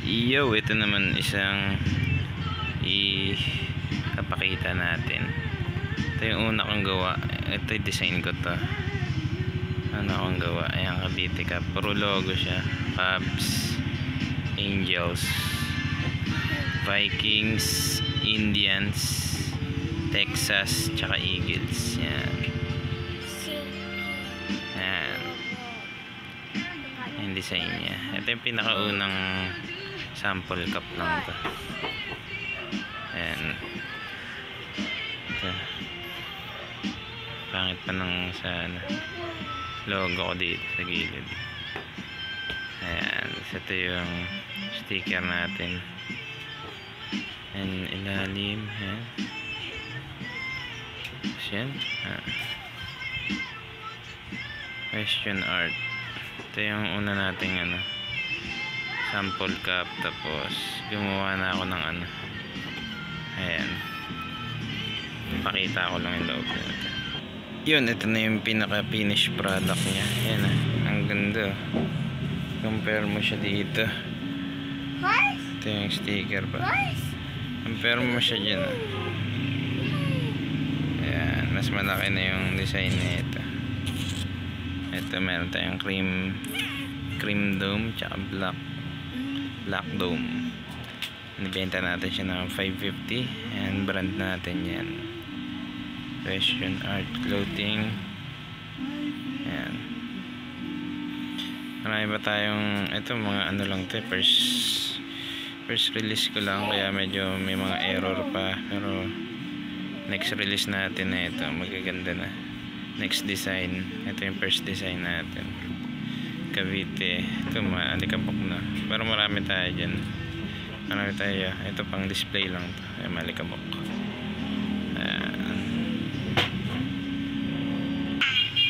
Yo, ito naman isang ipapakita natin. Ito yung una kong gawa. Ito yung design ko to. Ano akong gawa? Ayan, Cavite Cup. Puro logo siya. Cubs, Angels, Vikings, Indians, Texas, tsaka Eagles. Yan. Yan. Yung design niya. Ito yung pinakaunang sample cup lang to. Ayan. Ito. Pangit pa ng sa logo ko dito sa gilid. Ayan. Ito yung sticker natin. And ilalim. Ayan. Yan. Question art. Ito yung una nating sample cup, tapos gumawa na ako ng ayan, pakita ko lang yung loob nito. Yun, ito na yung pinaka finish product nya. Ayan ang ganda. Compare mo siya dito. Ito yung sticker pa. Compare mo siya dyan. Ayan, mas malaki na yung design nito. Ito meron tayong cream dome tsaka black dome. Nibenta natin siya ng 550 and brand natin yan. Question art clothing. Ayan. Marami pa tayong ito, mga lang to, first release ko lang, kaya medyo may mga error pa, pero next release natin na ito, magaganda na. Next design, ito yung first design natin. Cavite, ito maalikabok na, pero marami tayo dyan. Marami tayo, ito pang display lang to. Ay, maalikabok.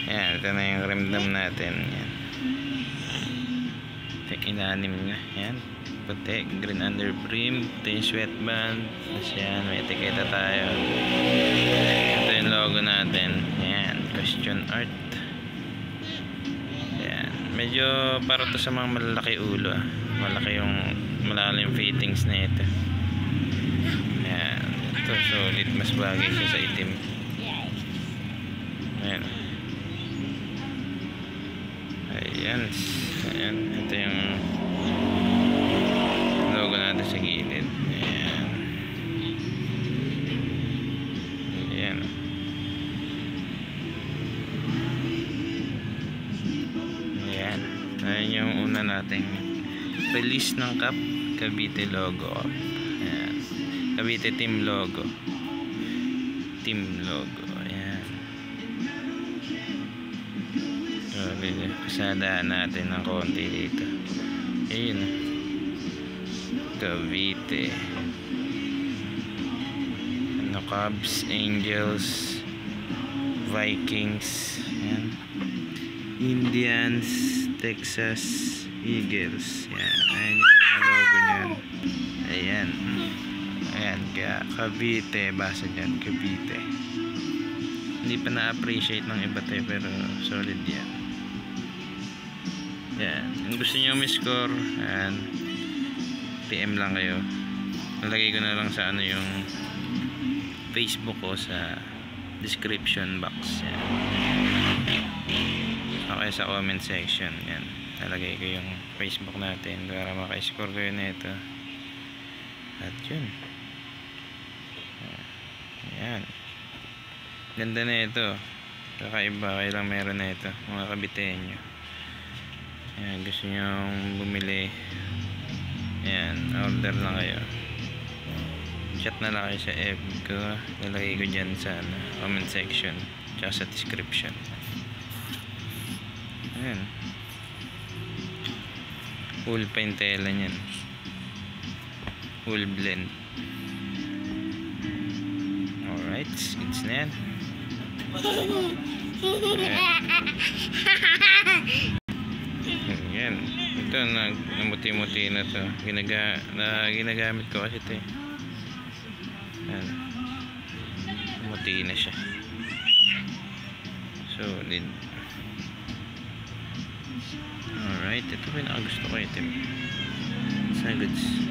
Ayan, ito na yung remdam natin. Ayan. Ito yung inanim nya. Ayan, puti, green under brim. Ito yung sweatband. Ayan, may etiketa tayo. Ito yung logo natin. Ayan, question art. Ayan, medyo para to sa mga malalaki ulo. Malaki yung malalim fittings na ito. Ayan, ito solid, mas bagay siya sa itim. Ayan. Ayan, ayan, ito yung logo natin sa gilid. Ayan. Ayan. Ayan. Ayan yung una nating release ng cup. Cavite logo. Ayan. Cavite team logo. Team logo. Ayan. So, pasadaan natin ng konti dito. Ayan. Cavite. Cubs, Angels, Vikings. Ayan. Indians, Texas, Eagles. Ayan. Ayan yung logo nyan. Ayan. Ayan. Kaya Cavite. Basa dyan. Cavite. Hindi pa na-appreciate ng iba tayo, pero solid yan. Ayan. Kung gusto nyo may-score, ayan, PM lang kayo. Nalagay ko na lang sa yung Facebook ko sa description box. Ayan. Okay, sa comment section. Ayan. Nalagay ko yung Facebook natin para maka-score kayo na ito. At yun. Ayan. Ganda na ito. Kakaiba. Kailang meron na ito, mga kabitenyo. Ayan. Gusto nyo bumili, ayan, order lang kayo. Chat na lang kayo sa FB ko. Nalagay ko dyan sa comment section tsaka sa description. Ayan. Full pa yung tela nyan. Full blend. Alright, it's na yan. Ayan. Ito, namuti-muti na to. Ginagamit ko kasi ito eh. Ayan. Namuti na siya. Solid. Alright, ito pinakagusto ko item. Sa goods.